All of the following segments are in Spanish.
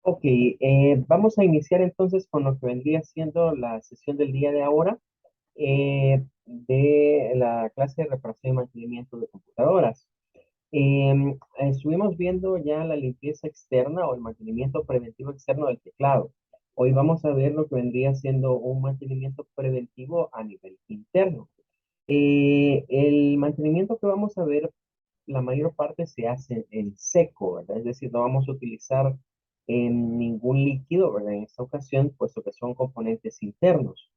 Ok, vamos a iniciar entonces con lo que vendría siendo la sesión del día de ahora de la clase de reparación y mantenimiento de computadoras. Estuvimos viendo ya la limpieza externa o el mantenimiento preventivo externo del teclado. Hoy vamos a ver lo que vendría siendo un mantenimiento preventivo a nivel interno. El mantenimiento que vamos a ver, la mayor parte se hace en seco, ¿verdad? Es decir, no vamos a utilizar ningún líquido, ¿verdad? En esta ocasión, puesto que son componentes internos.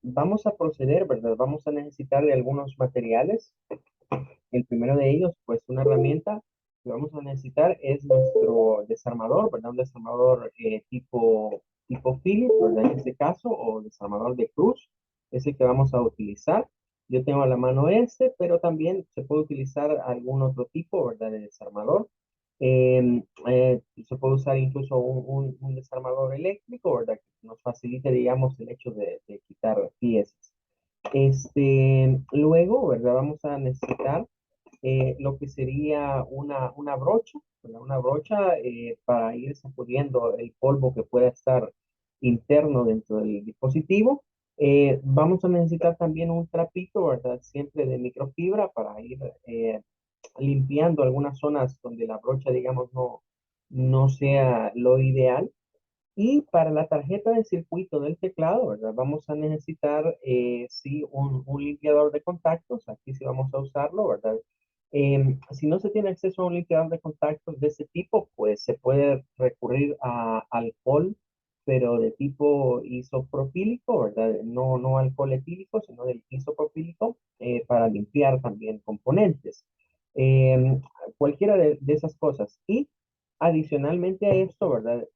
Vamos a proceder, ¿verdad? Vamos a necesitar de algunos materiales. El primero de ellos, pues una herramienta que vamos a necesitar es nuestro desarmador, ¿verdad? Un desarmador tipo Phillips, ¿verdad? En este caso, o desarmador de cruz, es el que vamos a utilizar. Yo tengo a la mano este, pero también se puede utilizar algún otro tipo, ¿verdad? De desarmador. Se puede usar incluso un desarmador eléctrico, ¿verdad? Que nos facilite, digamos, el hecho de quitar piezas. Luego, ¿verdad? Vamos a necesitar lo que sería una brocha, ¿verdad? Una brocha para ir sacudiendo el polvo que pueda estar interno dentro del dispositivo. Vamos a necesitar también un trapito, ¿verdad? Siempre de microfibra para ir limpiando algunas zonas donde la brocha, digamos, no sea lo ideal. Y para la tarjeta de circuito del teclado, ¿verdad? Vamos a necesitar, sí, un limpiador de contactos. Aquí sí vamos a usarlo, ¿verdad? Si no se tiene acceso a un limpiador de contactos de ese tipo, pues se puede recurrir a alcohol, pero de tipo isopropílico, ¿verdad? No alcohol etílico, sino del isopropílico, para limpiar también componentes. Em, Cualquiera de esas cosas. Y adicionalmente a esto, ¿verdad?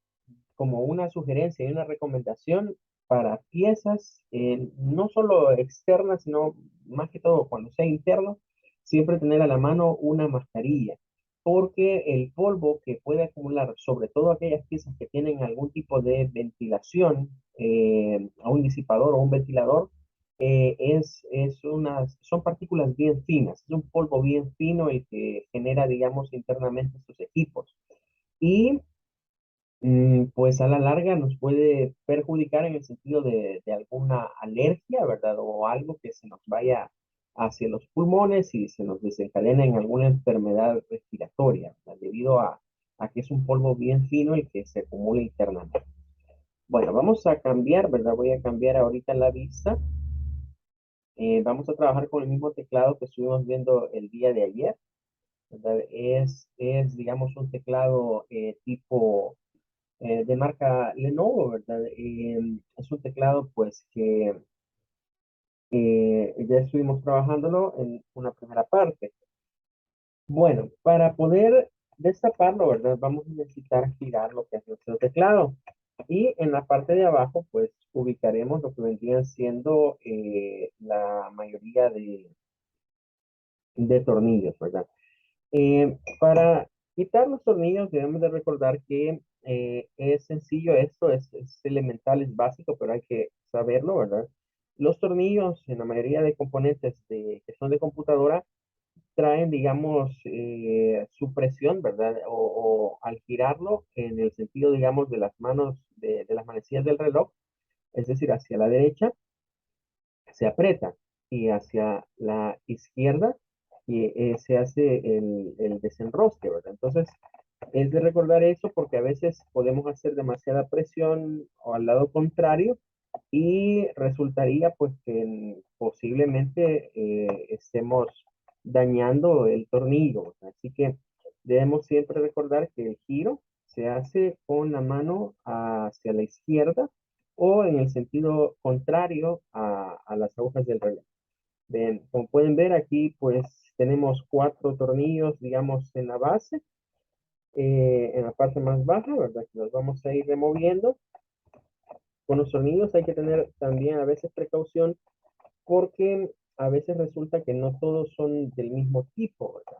Como una sugerencia y una recomendación para piezas, no solo externas, sino más que todo cuando sea interno, siempre tener a la mano una mascarilla, porque el polvo que puede acumular, sobre todo aquellas piezas que tienen algún tipo de ventilación, a un disipador o un ventilador, son partículas bien finas, es un polvo bien fino el que genera, digamos, internamente estos equipos. Y pues a la larga nos puede perjudicar en el sentido de alguna alergia, ¿verdad? O algo que se nos vaya hacia los pulmones y se nos desencadena en alguna enfermedad respiratoria, ¿verdad? Debido a que es un polvo bien fino el que se acumula internamente. Bueno, vamos a cambiar, ¿verdad? Voy a cambiar ahorita la vista. Vamos a trabajar con el mismo teclado que estuvimos viendo el día de ayer, ¿verdad? Digamos, un teclado de marca Lenovo, ¿verdad? Es un teclado pues que ya estuvimos trabajándolo en una primera parte. Bueno, para poder destaparlo, ¿verdad? Vamos a necesitar girar lo que es nuestro teclado. Y en la parte de abajo, pues ubicaremos lo que vendrían siendo la mayoría de tornillos, ¿verdad? Para quitar los tornillos debemos de recordar que es sencillo esto, es elemental, es básico, pero hay que saberlo, ¿verdad? Los tornillos en la mayoría de componentes que son de computadora traen, digamos, su presión, ¿verdad? O al girarlo en el sentido, digamos, de las manos, de las manecillas del reloj, es decir, hacia la derecha, se aprieta y hacia la izquierda y, se hace el desenrosque, ¿verdad? Entonces, es de recordar eso porque a veces podemos hacer demasiada presión o al lado contrario y resultaría pues que posiblemente estemos dañando el tornillo, ¿verdad? Así que debemos siempre recordar que el giro se hace con la mano hacia la izquierda o en el sentido contrario a las agujas del reloj. Bien, como pueden ver aquí, pues tenemos cuatro tornillos, digamos, en la base, en la parte más baja, ¿verdad? Que los vamos a ir removiendo. Con los tornillos hay que tener también a veces precaución porque a veces resulta que no todos son del mismo tipo, ¿verdad?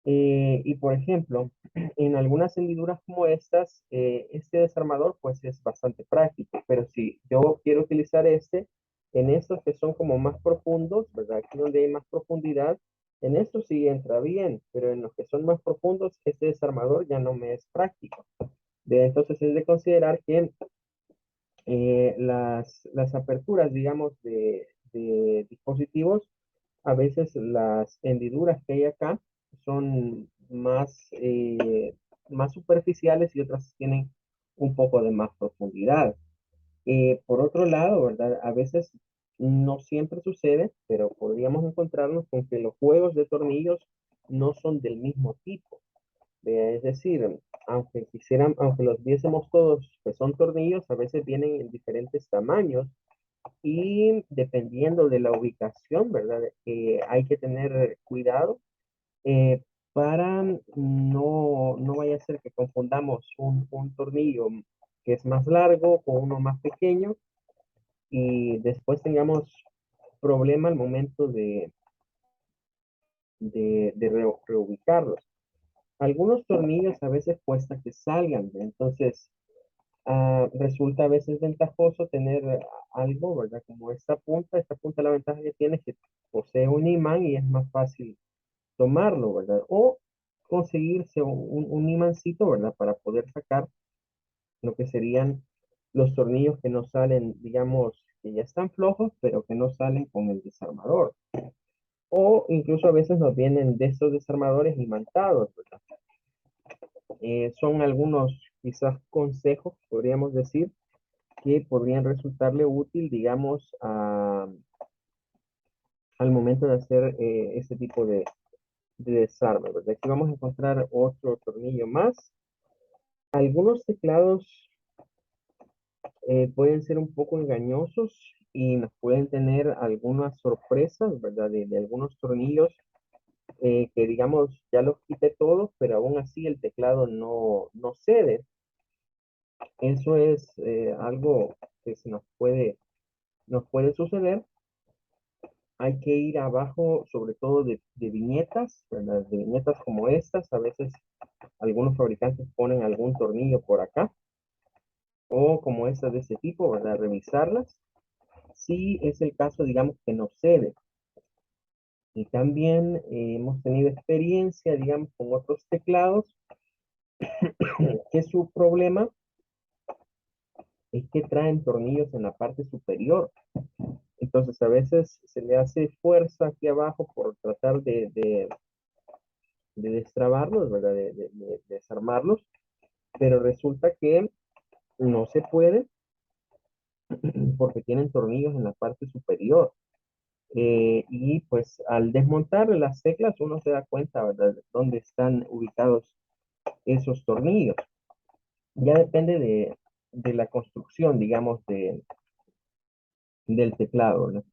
Y por ejemplo, en algunas hendiduras como estas, este desarmador pues es bastante práctico, pero si yo quiero utilizar este, en estos que son como más profundos, ¿verdad? Aquí donde hay más profundidad, en estos sí entra bien, pero en los que son más profundos, este desarmador ya no me es práctico. Entonces es de considerar que las aperturas, digamos, de dispositivos, a veces las hendiduras que hay acá son más superficiales y otras tienen un poco de más profundidad. Por otro lado, ¿verdad? A veces no siempre sucede, pero podríamos encontrarnos con que los juegos de tornillos no son del mismo tipo. Es decir, aunque los viésemos todos que son tornillos, a veces vienen en diferentes tamaños y dependiendo de la ubicación, ¿verdad? Hay que tener cuidado eh, para no vaya a ser que confundamos un tornillo que es más largo con uno más pequeño y después tengamos problema al momento de reubicarlos. Algunos tornillos a veces cuesta que salgan, ¿ve? Entonces resulta a veces ventajoso tener algo, ¿verdad? Como esta punta la ventaja que tiene es que posee un imán y es más fácil tomarlo, ¿verdad? O conseguirse un imancito, ¿verdad? Para poder sacar lo que serían los tornillos que no salen, digamos, que ya están flojos, pero que no salen con el desarmador. O incluso a veces nos vienen de estos desarmadores imantados, ¿verdad? Son algunos quizás consejos, podríamos decir, que podrían resultarle útil, digamos, al momento de hacer este tipo de desarme, ¿verdad? Aquí vamos a encontrar otro tornillo más. Algunos teclados pueden ser un poco engañosos y nos pueden tener algunas sorpresas, ¿verdad? De algunos tornillos que digamos ya los quité todos, pero aún así el teclado no cede. Eso es algo que nos puede suceder. Hay que ir abajo, sobre todo de viñetas, ¿verdad? De viñetas como estas. A veces algunos fabricantes ponen algún tornillo por acá o como estas de este tipo, ¿verdad? Revisarlas. Si es el caso, digamos que no cede. Y también hemos tenido experiencia, digamos, con otros teclados, que su problema es que traen tornillos en la parte superior. Entonces a veces se le hace fuerza aquí abajo por tratar de destrabarlos, ¿verdad? De desarmarlos, pero resulta que no se puede porque tienen tornillos en la parte superior. Y pues al desmontar las teclas uno se da cuenta, ¿verdad? Dónde están ubicados esos tornillos. Ya depende de la construcción, digamos, del teclado, ¿no?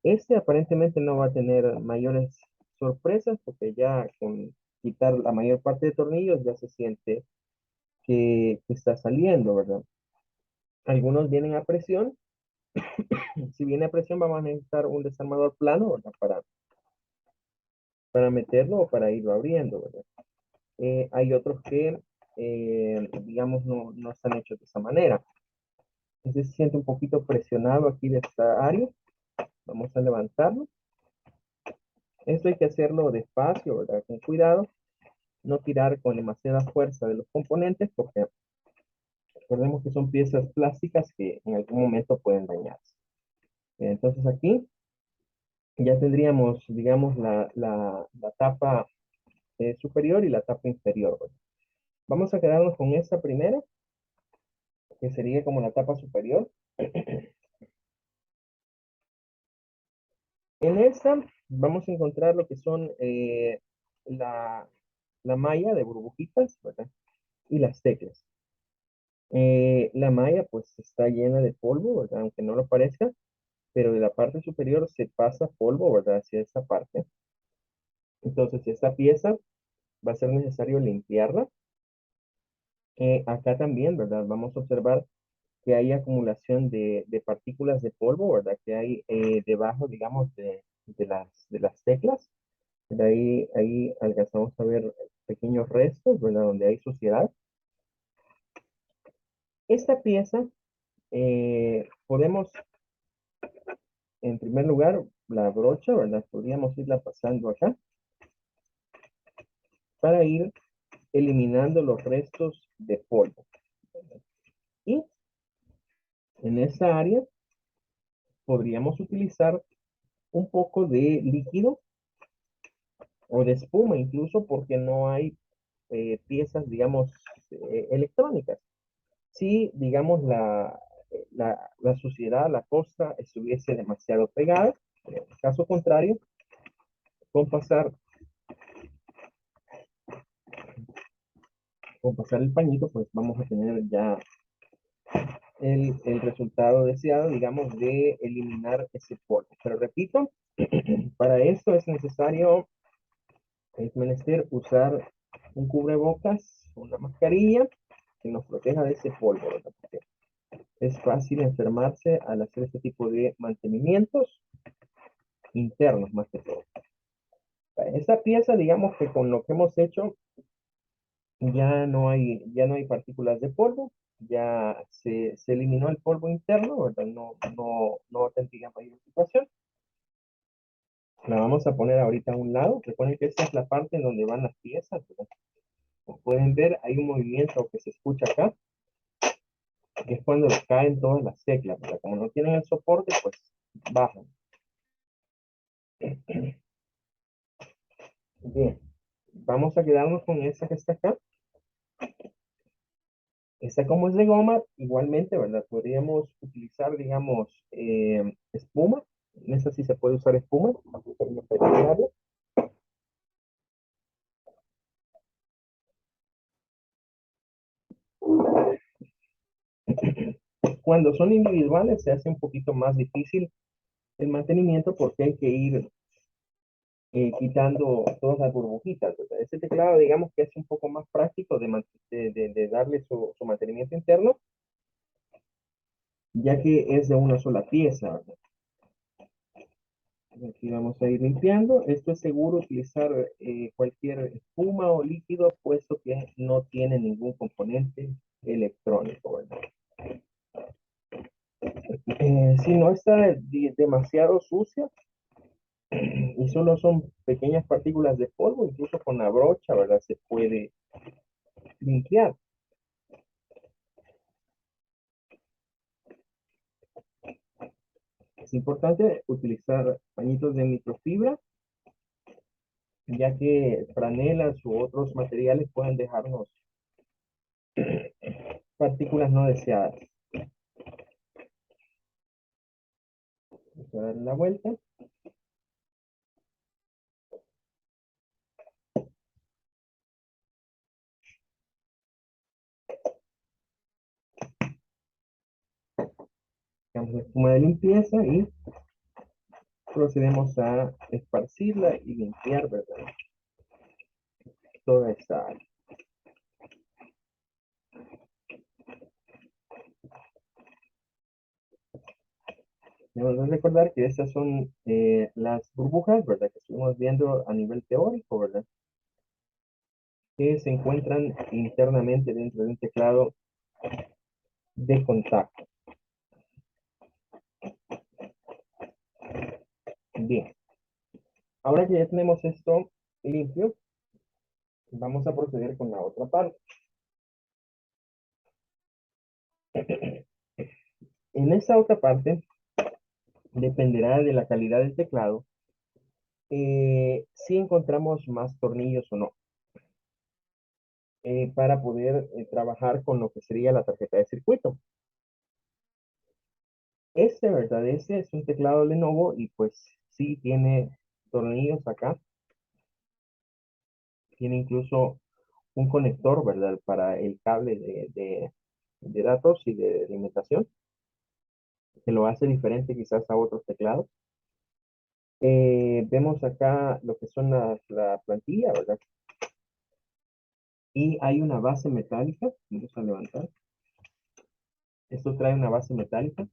Este aparentemente no va a tener mayores sorpresas porque ya con quitar la mayor parte de tornillos ya se siente que está saliendo, ¿verdad? Algunos vienen a presión. Si viene a presión vamos a necesitar un desarmador plano, ¿verdad? Para meterlo o para irlo abriendo, ¿verdad? Hay otros que, digamos, no están hechos de esa manera. Entonces se siente un poquito presionado aquí de esta área. Vamos a levantarlo. Esto hay que hacerlo despacio, ¿verdad? Con cuidado. No tirar con demasiada fuerza de los componentes porque recordemos que son piezas plásticas que en algún momento pueden dañarse. Entonces aquí ya tendríamos, digamos, la tapa superior y la tapa inferior, ¿verdad? Vamos a quedarnos con esta primera, que sería como la tapa superior. En esta vamos a encontrar lo que son la, la malla de burbujitas, ¿verdad? Y las teclas. La malla pues está llena de polvo, ¿verdad? Aunque no lo parezca, pero de la parte superior se pasa polvo, ¿verdad? Hacia esta parte. Entonces esta pieza va a ser necesario limpiarla. Acá también, ¿verdad? Vamos a observar que hay acumulación de partículas de polvo, ¿verdad? Que hay debajo, digamos, de las teclas. Ahí alcanzamos a ver pequeños restos, ¿verdad? Donde hay suciedad. Esta pieza podemos, en primer lugar, la brocha, ¿verdad? Podríamos irla pasando acá para ir eliminando los restos de polvo. Y en esa área podríamos utilizar un poco de líquido o de espuma, incluso porque no hay piezas, digamos, electrónicas. Si, digamos, la suciedad, la costra estuviese demasiado pegada, en el caso contrario, con pasar, con pasar el pañito, pues vamos a tener ya el resultado deseado, digamos, de eliminar ese polvo. Pero repito, para esto es necesario, es menester usar un cubrebocas, una mascarilla que nos proteja de ese polvo, ¿verdad? Porque es fácil enfermarse al hacer este tipo de mantenimientos internos más que todo. Esta pieza, digamos que con lo que hemos hecho, ya no hay partículas de polvo, ya se eliminó el polvo interno, ¿verdad? No tendría mayor situación. La vamos a poner ahorita a un lado. Recuerden que esta es la parte en donde van las piezas, ¿verdad? Como pueden ver, hay un movimiento que se escucha acá, que es cuando caen todas las teclas, ¿verdad? Como no tienen el soporte, pues bajan. Bien, vamos a quedarnos con esta que está acá. Esta como es de goma, igualmente, ¿verdad? Podríamos utilizar, digamos, espuma. En esta sí se puede usar espuma. Cuando son individuales se hace un poquito más difícil el mantenimiento porque hay que ir quitando todas las burbujitas, ¿verdad? Este teclado, digamos que es un poco más práctico de darle su mantenimiento interno, ya que es de una sola pieza, ¿verdad? Aquí vamos a ir limpiando. Esto es seguro utilizar cualquier espuma o líquido, puesto que no tiene ningún componente electrónico, ¿verdad? Si no está demasiado sucia y solo son pequeñas partículas de polvo, incluso con la brocha, ¿verdad? Se puede limpiar. Es importante utilizar pañitos de microfibra, ya que franelas u otros materiales pueden dejarnos partículas no deseadas. Vamos a dar la vuelta. Sacamos la espuma de limpieza y procedemos a esparcirla y limpiar, ¿verdad? Toda esta área. Debemos de recordar que estas son las burbujas, ¿verdad? Que estuvimos viendo a nivel teórico, ¿verdad? Que se encuentran internamente dentro de un teclado de contacto. Bien, ahora que ya tenemos esto limpio, vamos a proceder con la otra parte. En esta otra parte, dependerá de la calidad del teclado, si encontramos más tornillos o no, para poder trabajar con lo que sería la tarjeta de circuito. Este, ¿verdad? Este es un teclado Lenovo y pues sí tiene tornillos acá. Tiene incluso un conector, ¿verdad? Para el cable de datos y de alimentación, que lo hace diferente quizás a otros teclados. Vemos acá lo que son la plantilla, ¿verdad? Y hay una base metálica. Vamos a levantar. Esto trae una base metálica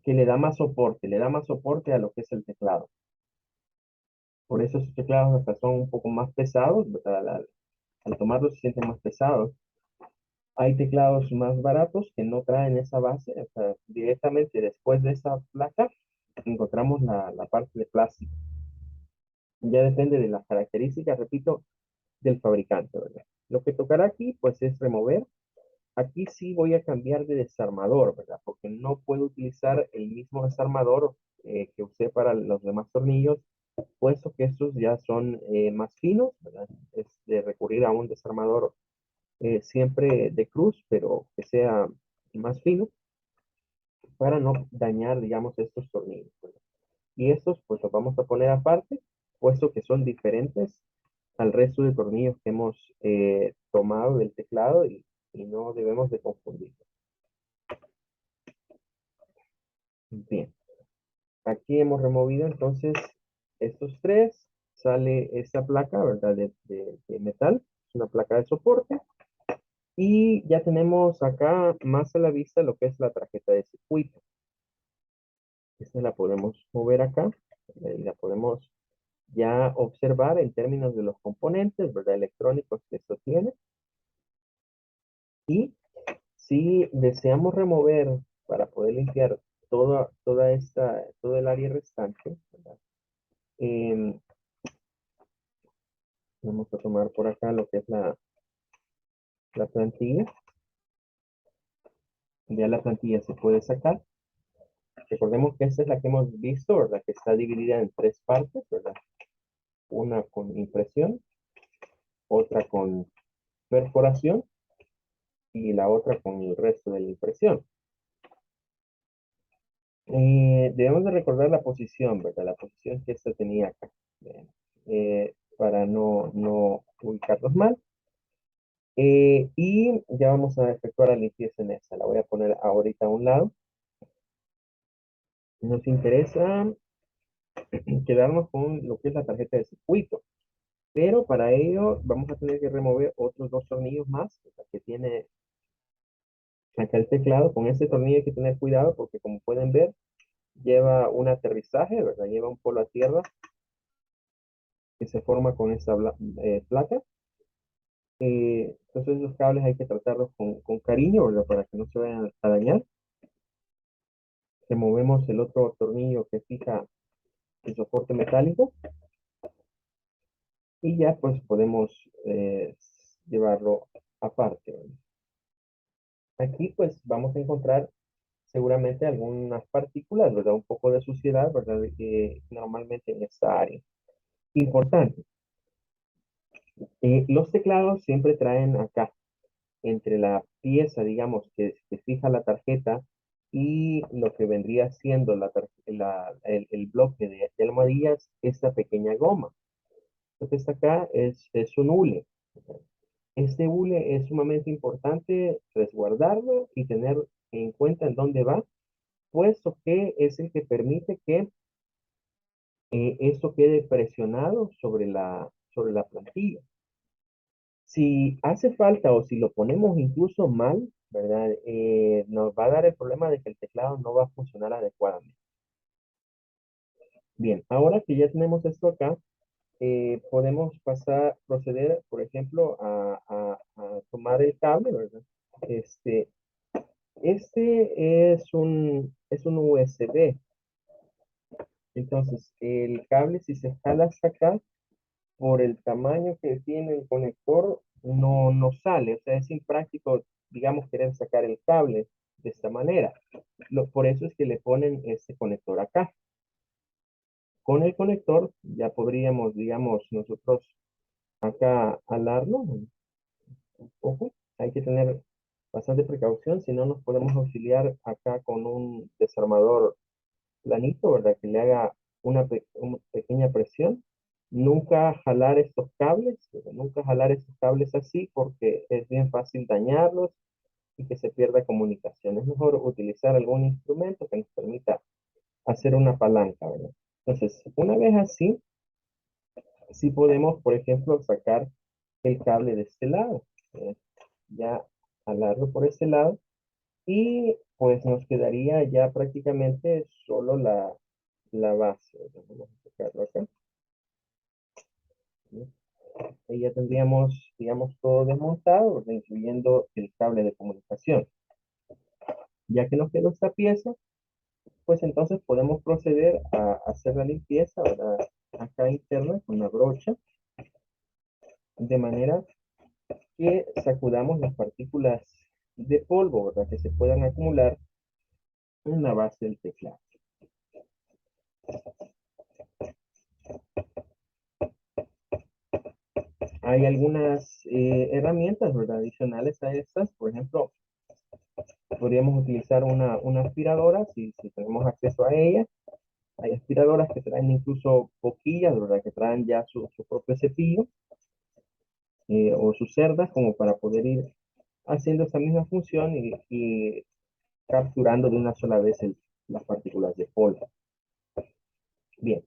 que le da más soporte a lo que es el teclado. Por eso esos teclados hasta son un poco más pesados, ¿verdad? Al tomarlos se sienten más pesados. Hay teclados más baratos que no traen esa base, o sea, directamente después de esa placa encontramos la parte de plástico. Ya depende de las características, repito, del fabricante, ¿verdad? Lo que tocará aquí, pues, es remover. Aquí sí voy a cambiar de desarmador, ¿verdad? Porque no puedo utilizar el mismo desarmador que usé para los demás tornillos, puesto que estos ya son más finos, ¿verdad? Es de recurrir a un desarmador siempre de cruz, pero que sea más fino para no dañar, digamos, estos tornillos, ¿verdad? Y estos, pues, los vamos a poner aparte, puesto que son diferentes al resto de tornillos que hemos tomado del teclado y no debemos de confundirlos. Bien, aquí hemos removido entonces estos tres. Sale esta placa, ¿verdad? De metal. Es una placa de soporte. Y ya tenemos acá más a la vista lo que es la tarjeta de circuito. Esta la podemos mover acá. Y la podemos ya observar en términos de los componentes, ¿verdad? Electrónicos que esto tiene. Y si deseamos remover para poder limpiar todo el área restante, ¿verdad? Em, Vamos a tomar por acá lo que es la plantilla. Ya la plantilla se puede sacar. Recordemos que esta es la que hemos visto, ¿verdad? Que está dividida en tres partes, ¿verdad? Una con impresión, otra con perforación y la otra con el resto de la impresión. Debemos de recordar la posición, ¿verdad? La posición que esta tenía acá. Bien. Para no ubicarlos mal. Y ya vamos a efectuar la limpieza en esta. La voy a poner ahorita a un lado. Nos interesa quedarnos con lo que es la tarjeta de circuito. Pero para ello vamos a tener que remover otros dos tornillos más, o sea, que tiene acá el teclado. Con este tornillo hay que tener cuidado porque como pueden ver, lleva un aterrizaje, ¿verdad? Lleva un polo a tierra que se forma con esta placa. Entonces los cables hay que tratarlos con cariño, ¿verdad? Para que no se vayan a dañar. Removemos el otro tornillo que fija el soporte metálico y ya pues podemos llevarlo aparte, ¿verdad? Aquí pues vamos a encontrar seguramente algunas partículas, ¿verdad? Un poco de suciedad, ¿verdad? Normalmente en esta área. Importante, los teclados siempre traen acá, entre la pieza, digamos, que fija la tarjeta y lo que vendría siendo el bloque de almohadillas, esta pequeña goma. Entonces acá es un hule. Este hule es sumamente importante resguardarlo y tener en cuenta en dónde va, puesto que es el que permite que esto quede presionado sobre la plantilla. Si hace falta o si lo ponemos incluso mal, ¿verdad? Nos va a dar el problema de que el teclado no va a funcionar adecuadamente. Bien, ahora que ya tenemos esto acá, podemos proceder, por ejemplo, a tomar el cable, ¿verdad? Este, este es un USB. Entonces, el cable, si se jala hasta acá, por el tamaño que tiene el conector, no sale. O sea, es impráctico, digamos, querer sacar el cable de esta manera. Por eso es que le ponen este conector acá. Con el conector ya podríamos, digamos, nosotros acá alarlo un poco. Hay que tener bastante precaución, si no nos podemos auxiliar acá con un desarmador planito, ¿verdad? Que le haga una pequeña presión. Nunca jalar estos cables, ¿verdad? Nunca jalar estos cables así porque es bien fácil dañarlos y que se pierda comunicación. Es mejor utilizar algún instrumento que nos permita hacer una palanca, ¿verdad? Entonces, una vez así, sí podemos, por ejemplo, sacar el cable de este lado. Ya jalarlo por este lado y pues nos quedaría ya prácticamente solo la base. Vamos a sacarlo acá. ¿Sí? Ahí ya tendríamos, digamos, todo desmontado, ¿verdad? Incluyendo el cable de comunicación. Ya que nos quedó esta pieza, pues entonces podemos proceder a hacer la limpieza, ¿verdad? acá interna con la brocha, de manera que sacudamos las partículas de polvo, ¿verdad? Que se puedan acumular en la base del teclado. Hay algunas herramientas, ¿verdad? Adicionales a estas. Por ejemplo, podríamos utilizar una aspiradora si tenemos acceso a ella. Hay aspiradoras que traen incluso boquillas, ¿verdad? Que traen ya su propio cepillo o sus cerdas como para poder ir haciendo esa misma función y capturando de una sola vez las partículas de polvo. Bien,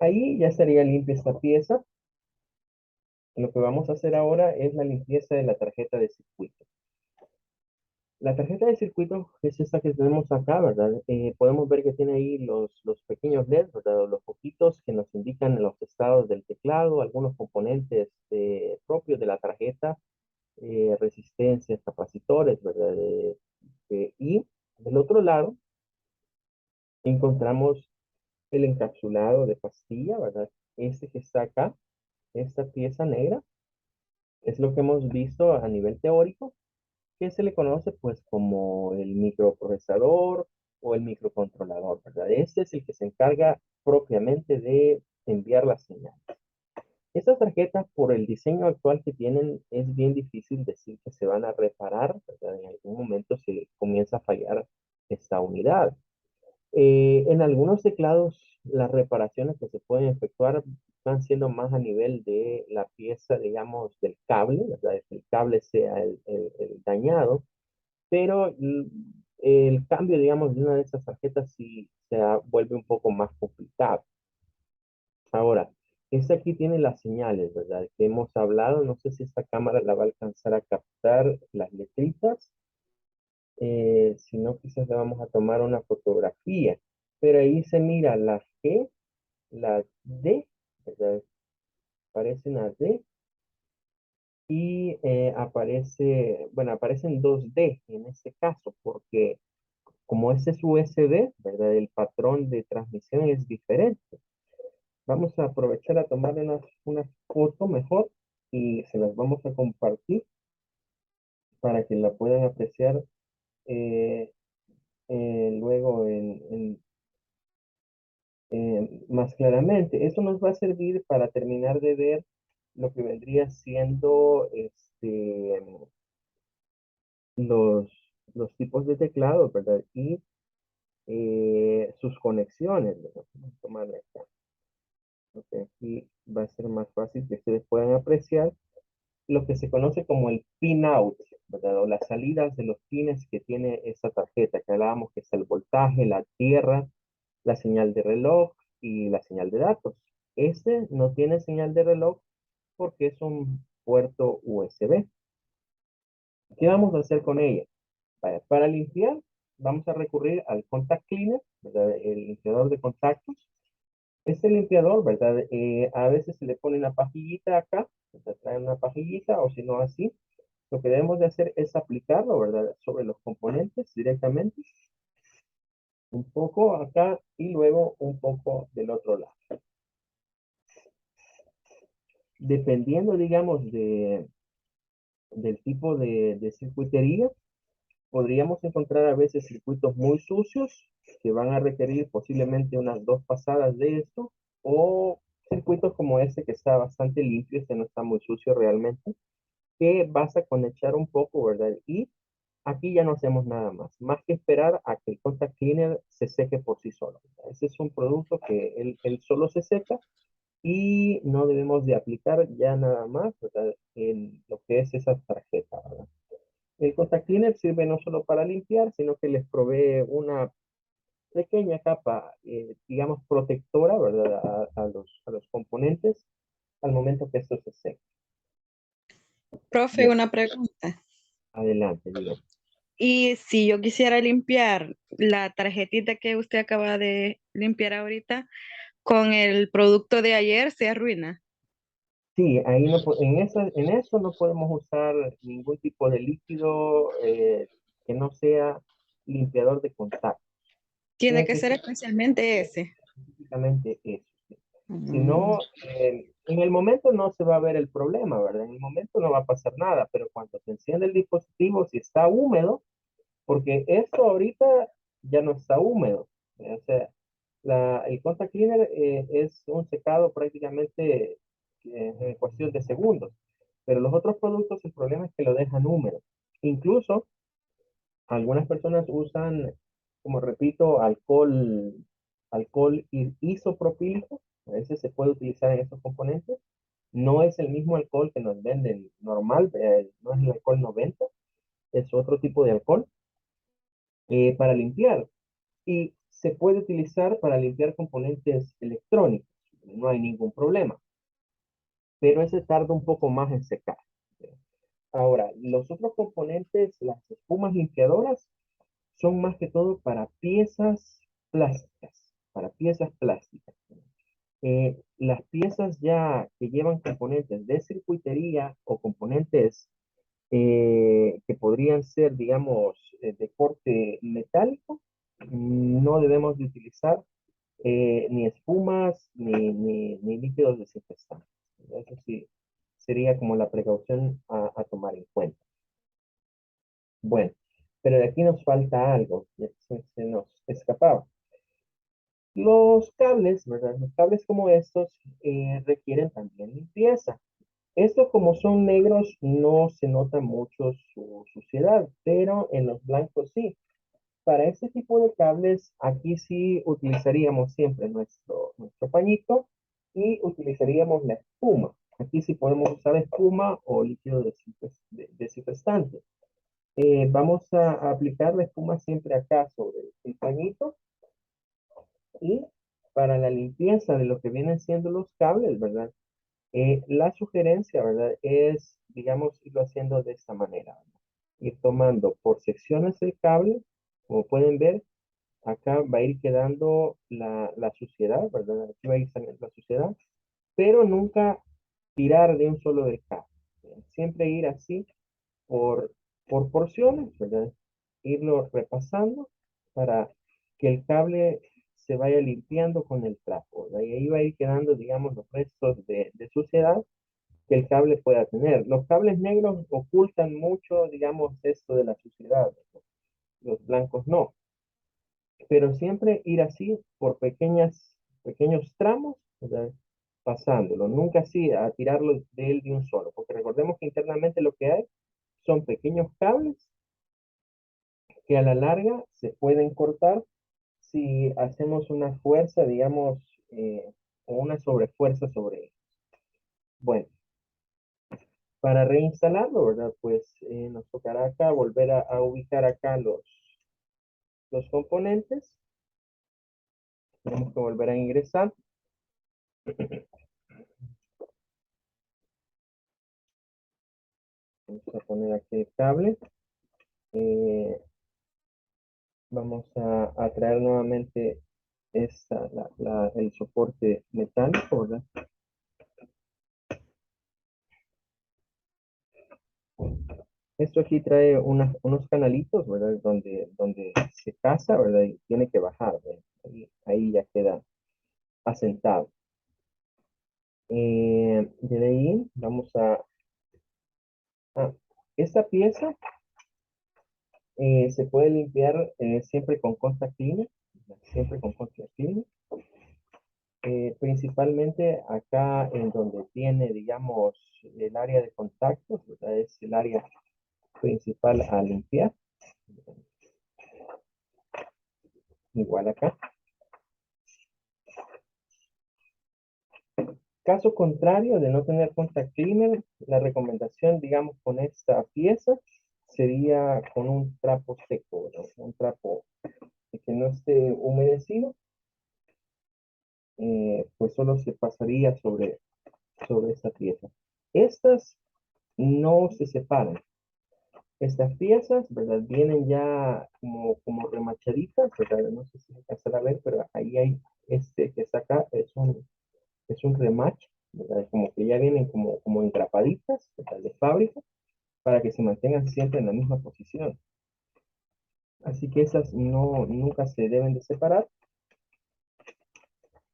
ahí ya estaría limpia esta pieza. Lo que vamos a hacer ahora es la limpieza de la tarjeta de circuito. La tarjeta de circuito es esta que tenemos acá, ¿verdad? Podemos ver que tiene ahí los pequeños LEDs, ¿verdad? Los foquitos que nos indican los estados del teclado, algunos componentes propios de la tarjeta, resistencias, capacitores, ¿verdad? Y del otro lado encontramos el encapsulado de pastilla, ¿verdad? Este que está acá, esta pieza negra, es lo que hemos visto a nivel teórico, que se le conoce pues como el microprocesador o el microcontrolador, ¿verdad? Este es el que se encarga propiamente de enviar la señal. Estas tarjetas, por el diseño actual que tienen, es bien difícil decir que se van a reparar, ¿verdad? En algún momento se comienza a fallar esta unidad. En algunos teclados, las reparaciones que se pueden efectuar van siendo más a nivel de la pieza, digamos, del cable, ¿verdad? Que el cable sea el dañado, pero el cambio, digamos, de una de esas tarjetas sí vuelve un poco más complicado. Ahora, esta aquí tiene las señales, ¿verdad? Que hemos hablado, no sé si esta cámara la va a alcanzar a captar las letritas, si no, quizás le vamos a tomar una fotografía, pero ahí se mira la G, la D, ¿verdad? Aparece una D y bueno, aparecen dos D en este caso, porque como este es USB, ¿verdad? El patrón de transmisión es diferente. Vamos a aprovechar a tomar una foto mejor y se las vamos a compartir para que la puedan apreciar eh, luego más claramente. Eso nos va a servir para terminar de ver lo que vendría siendo los, los tipos de teclado, ¿verdad? Y sus conexiones, ¿verdad? Vamos a tomarla acá. Ok, aquí va a ser más fácil que ustedes puedan apreciar lo que se conoce como el pin out, ¿verdad? O las salidas de los pines que tiene esta tarjeta, que hablábamos que es el voltaje, la tierra, la señal de reloj y la señal de datos. Este no tiene señal de reloj porque es un puerto USB. ¿Qué vamos a hacer con ella? Vaya, para limpiar, vamos a recurrir al contact cleaner, ¿verdad? El limpiador de contactos. Este limpiador, ¿verdad? A veces se le pone una pajillita acá, ¿verdad? Trae una pajillita o si no así. Lo que debemos de hacer es aplicarlo, ¿verdad? Sobre los componentes directamente. Un poco acá y luego un poco del otro lado. Dependiendo, digamos, del tipo de circuitería, podríamos encontrar a veces circuitos muy sucios que van a requerir posiblemente unas dos pasadas de esto, o circuitos como este que está bastante limpio, este no está muy sucio realmente, que vas a conectar un poco, ¿verdad? Y aquí ya no hacemos nada más que esperar a que el contact cleaner se seque por sí solo. Ese es un producto que él solo se seca y no debemos de aplicar ya nada más, ¿verdad? En lo que es esa tarjeta, ¿verdad? El contact cleaner sirve no solo para limpiar, sino que les provee una pequeña capa, digamos, protectora, ¿verdad? A los componentes al momento que esto se seca. Profe, Bien, una pregunta. adelante, digo. Y si yo quisiera limpiar la tarjetita que usted acaba de limpiar ahorita con el producto de ayer, ¿se arruina? Sí, ahí no, en eso no podemos usar ningún tipo de líquido que no sea limpiador de contacto. Tiene Tiene que que ser ser especialmente ese. específicamente eso. Si Mm, no, en el momento no se va a ver el problema, ¿verdad? En el momento no va a pasar nada, pero cuando se enciende el dispositivo, si está húmedo, porque esto ahorita ya no está húmedo, o sea, el contact cleaner es un secado prácticamente en cuestión de segundos, pero los otros productos el problema es que lo dejan húmedo. Incluso algunas personas usan, como repito, alcohol isopropílico. A veces se puede utilizar en estos componentes. No es el mismo alcohol que nos venden normal, no es el alcohol 90, es otro tipo de alcohol para limpiar. Y se puede utilizar para limpiar componentes electrónicos. No hay ningún problema, pero ese tarda un poco más en secar. Ahora, los otros componentes, las espumas limpiadoras, son más que todo para piezas plásticas. Las piezas ya que llevan componentes de circuitería o componentes que podrían ser, digamos, de corte metálico, no debemos de utilizar ni espumas ni líquidos desinfectantes. Eso sí, sería como la precaución a tomar en cuenta. Bueno, pero de aquí nos falta algo, ya se nos escapaba. Los cables, ¿verdad? Los cables como estos requieren también limpieza. Estos como son negros no se nota mucho su suciedad, pero en los blancos sí. Para este tipo de cables, aquí sí utilizaríamos siempre nuestro pañito y utilizaríamos la espuma. Aquí sí podemos usar espuma o líquido desinfectante. Vamos a aplicar la espuma siempre acá sobre el pañito y para la limpieza de lo que vienen siendo los cables, ¿verdad? La sugerencia, ¿verdad? Es, digamos, irlo haciendo de esta manera, ¿verdad? Ir tomando por secciones el cable, como pueden ver, acá va a ir quedando la suciedad, ¿verdad? Aquí va a ir saliendo la suciedad, pero nunca tirar de un solo del cable. Siempre ir así por, por porciones, ¿verdad? Irlo repasando para que el cable se vaya limpiando con el trapo, ¿verdad? Y ahí va a ir quedando, digamos, los restos de suciedad que el cable pueda tener. Los cables negros ocultan mucho, digamos, esto de la suciedad, ¿verdad? Los blancos no, pero siempre ir así por pequeños tramos, ¿verdad? Pasándolo, nunca así a tirarlo de él de un solo, porque recordemos que internamente lo que hay son pequeños cables que a la larga se pueden cortar si hacemos una fuerza, digamos, o una sobrefuerza sobre él. Bueno, para reinstalarlo, ¿verdad? Pues nos tocará acá volver a ubicar acá los componentes. Tenemos que volver a ingresar. Vamos a poner aquí el cable. Eh, Vamos a traer nuevamente el soporte metálico, ¿verdad? Esto aquí trae unos canalitos, ¿verdad? Donde se casa, ¿verdad? Y tiene que bajar, ¿verdad? Ahí ya queda asentado. De ahí vamos a esta pieza se puede limpiar siempre con contact cleaner, ¿verdad? Siempre con contact cleaner. Principalmente acá en donde tiene, digamos, el área de contacto, ¿verdad? Es el área principal a limpiar. Igual acá. Caso contrario de no tener contact cleaner, la recomendación, digamos, con esta pieza sería con un trapo seco, ¿no? Un trapo que no esté humedecido, pues solo se pasaría sobre esta pieza. Estas no se separan. Estas piezas, ¿verdad? Vienen ya como remachaditas, ¿verdad? No sé si se alcanzará a ver, pero ahí hay este que está acá, es un remach, ¿verdad? Como que ya vienen como engrapaditas, ¿verdad? De fábrica, para que se mantengan siempre en la misma posición. Así que esas no, nunca se deben de separar.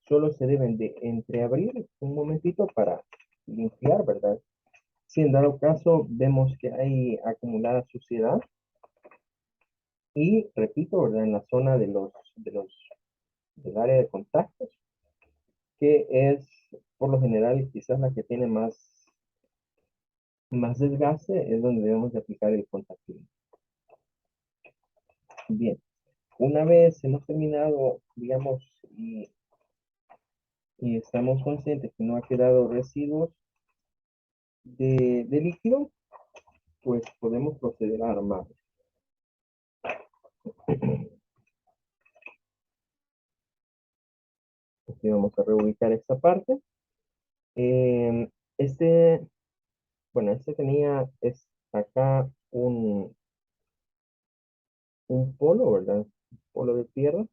solo se deben de entreabrir un momentito para limpiar, ¿verdad? Si en dado caso vemos que hay acumulada suciedad y repito, ¿verdad? En la zona del área de contactos, que es por lo general quizás la que tiene más desgaste, es donde debemos de aplicar el contacto. Bien, una vez hemos terminado, digamos, y estamos conscientes que no ha quedado residuos de líquido, pues podemos proceder a armar. Aquí vamos a reubicar esta parte. Eh, este, bueno, este tenía acá un polo, ¿verdad? Un polo de tierra.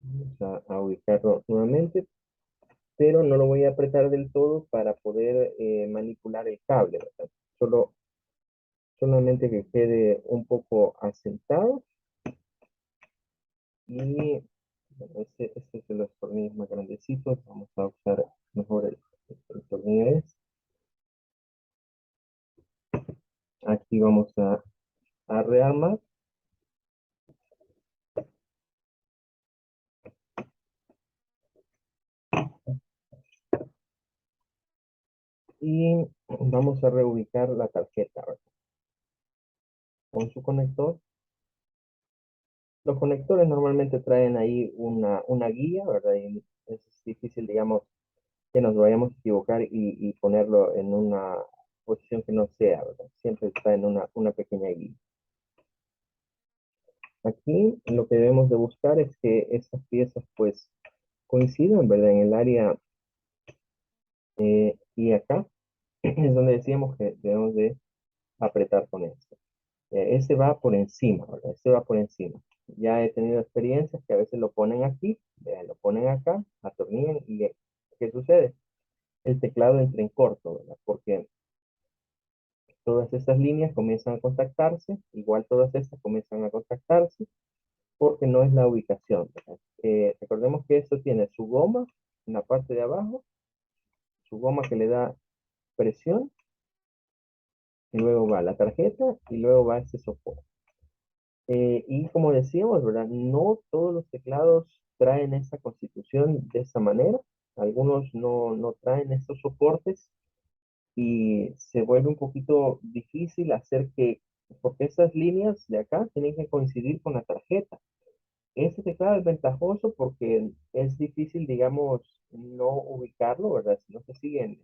Vamos a ubicarlo nuevamente, pero no lo voy a apretar del todo para poder manipular el cable, ¿verdad? Solamente que quede un poco asentado y bueno, este es de los tornillos más grandecitos. Vamos a usar mejor el tornillo este. Aquí vamos a rearmar y vamos a reubicar la tarjeta, ¿verdad? Con su conector. Los conectores normalmente traen ahí una guía, ¿verdad? Y es difícil, digamos, que nos vayamos a equivocar y ponerlo en una posición que no sea, ¿verdad? Siempre está en una pequeña guía. Aquí lo que debemos de buscar es que estas piezas pues coincidan, ¿verdad? En el área y acá es donde decíamos que debemos de apretar con esto. Este va por encima, ¿verdad? Este va por encima. Ya he tenido experiencias que a veces lo ponen aquí, vean, lo ponen acá, atornillan y ¿qué sucede? El teclado entra en corto, ¿verdad? Porque todas estas líneas comienzan a contactarse, igual todas estas comienzan a contactarse, porque no es la ubicación, ¿verdad? Recordemos que esto tiene su goma en la parte de abajo, su goma que le da presión, y luego va la tarjeta y luego va este soporte. Y como decíamos, ¿verdad? No todos los teclados traen esta constitución de esa manera. Algunos no traen estos soportes y se vuelve un poquito difícil hacer porque estas líneas de acá tienen que coincidir con la tarjeta. Este teclado es ventajoso porque es difícil, digamos, no ubicarlo, ¿verdad? Si no se siguen,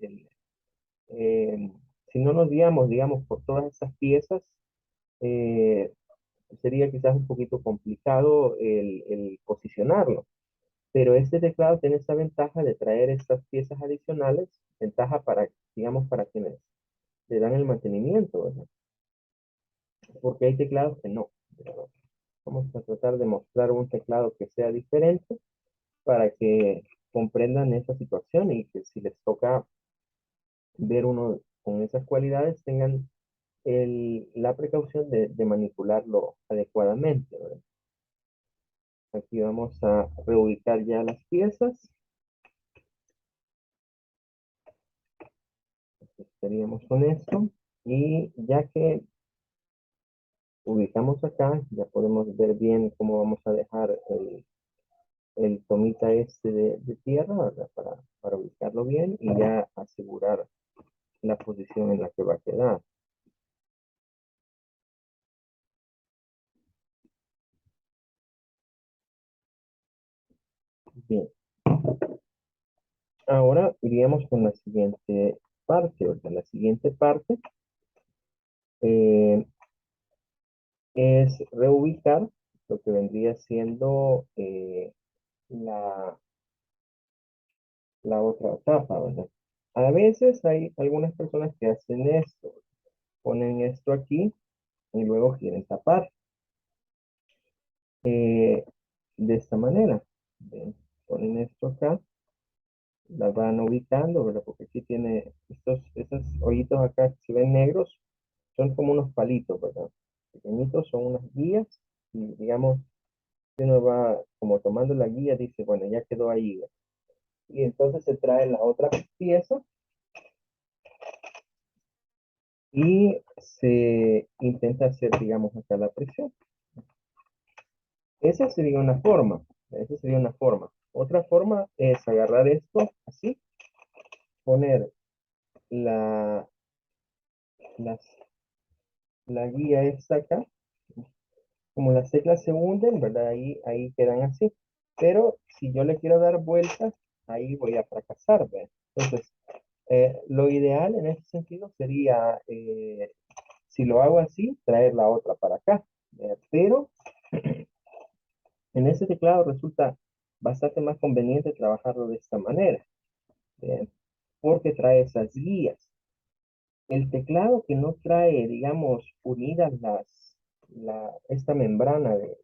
eh, si no nos guiamos, digamos, por todas estas piezas, eh, sería quizás un poquito complicado el posicionarlo. Pero este teclado tiene esa ventaja de traer estas piezas adicionales, ventaja para, digamos, para quienes le dan el mantenimiento, ¿verdad? Porque hay teclados que no, ¿verdad? Vamos a tratar de mostrar un teclado que sea diferente para que comprendan esa situación y que si les toca ver uno con esas cualidades, tengan la precaución de manipularlo adecuadamente, ¿verdad? Aquí vamos a reubicar ya las piezas. Estaríamos con esto. Y ya que ubicamos acá, ya podemos ver bien cómo vamos a dejar el tomita este de tierra, ¿verdad? Para ubicarlo bien y ya asegurar la posición en la que va a quedar. Bien, ahora iríamos con la siguiente parte, ¿verdad? La siguiente parte eh, es reubicar lo que vendría siendo la otra tapa, ¿verdad? A veces hay algunas personas que hacen esto, ponen esto aquí y luego quieren tapar de esta manera. ¿Ven? Ponen esto acá, las van ubicando, ¿verdad? Porque aquí tiene estos hoyitos acá que se ven negros, son como unos palitos, ¿verdad? Pequeñitos, son unas guías y digamos uno va como tomando la guía, dice, bueno, ya quedó ahí. Y entonces se trae la otra pieza y se intenta hacer, digamos, acá la presión. Esa sería una forma. Esa sería una forma. Otra forma es agarrar esto así, poner la, las- la guía esta acá. Como las teclas se hunden, ¿verdad? Ahí quedan así. Pero si yo le quiero dar vueltas, ahí voy a fracasar, ¿verdad? Entonces, lo ideal en este sentido sería, si lo hago así, traer la otra para acá. Pero en este teclado resulta bastante más conveniente trabajarlo de esta manera, ¿verdad? Porque trae esas guías. El teclado que no trae, digamos, unidas esta membrana de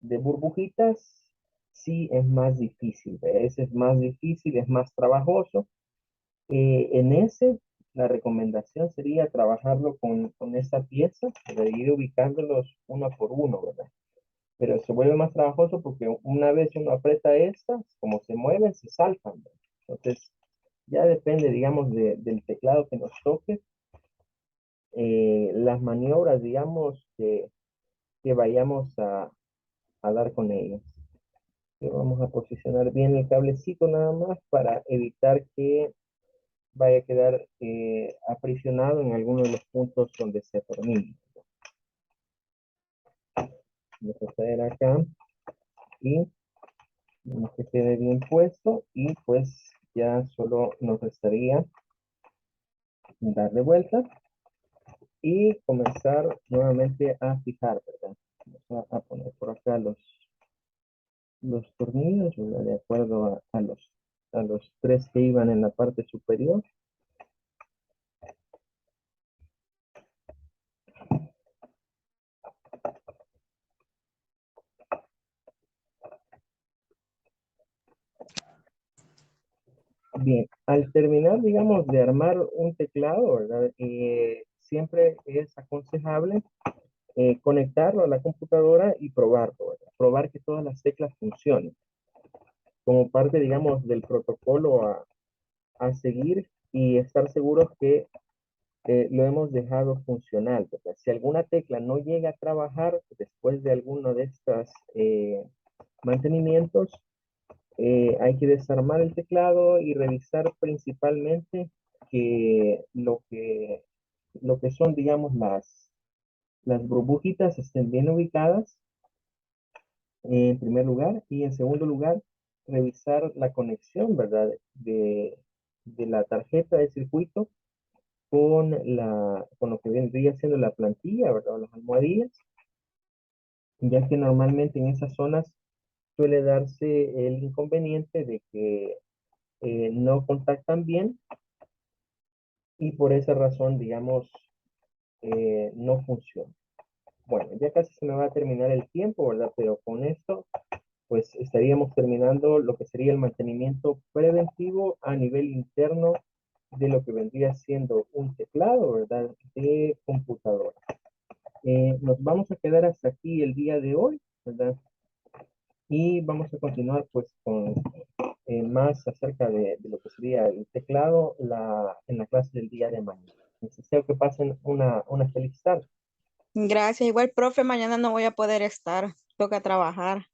de burbujitas, sí es más difícil, ¿ve? Ese es más difícil, es más trabajoso. En ese, la recomendación sería trabajarlo con esta pieza, de ir ubicándolos uno por uno, ¿verdad? Pero se vuelve más trabajoso porque una vez uno aprieta estas, como se mueven, se saltan, ¿verdad? Entonces, ya depende, digamos, del teclado que nos toque, las maniobras, digamos, que vayamos a dar con ellas. Vamos a posicionar bien el cablecito nada más para evitar que vaya a quedar aprisionado en alguno de los puntos donde se atornilla. Vamos a traer acá y vamos que quede bien puesto y pues ya solo nos restaría darle vuelta y comenzar nuevamente a fijar, ¿verdad? Vamos a poner por acá los tornillos, ¿verdad? De acuerdo a los tres que iban en la parte superior. Bien, al terminar, digamos, de armar un teclado, ¿verdad? Siempre es aconsejable conectarlo a la computadora y probarlo, ¿verdad? Probar que todas las teclas funcionen, como parte, digamos, del protocolo a seguir y estar seguros que lo hemos dejado funcional, ¿verdad? Si alguna tecla no llega a trabajar después de alguno de estos mantenimientos, hay que desarmar el teclado y revisar principalmente que lo que son, digamos, las burbujitas estén bien ubicadas en primer lugar y en segundo lugar, revisar la conexión, ¿verdad? De la tarjeta de circuito con lo que vendría siendo la plantilla, ¿verdad? Las almohadillas, ya que normalmente en esas zonas suele darse el inconveniente de que no contactan bien y por esa razón, digamos, no funciona. Bueno, ya casi se me va a terminar el tiempo, ¿verdad? Pero con esto, pues estaríamos terminando lo que sería el mantenimiento preventivo a nivel interno de lo que vendría siendo un teclado, ¿verdad? De computadora. Nos vamos a quedar hasta aquí el día de hoy, ¿verdad? Y vamos a continuar pues con más acerca de lo que sería el teclado en la clase del día de mañana. Deseo que pasen una feliz tarde. Gracias. Igual, profe, mañana no voy a poder estar. Toca trabajar.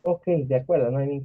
Ok, de acuerdo, no hay ningún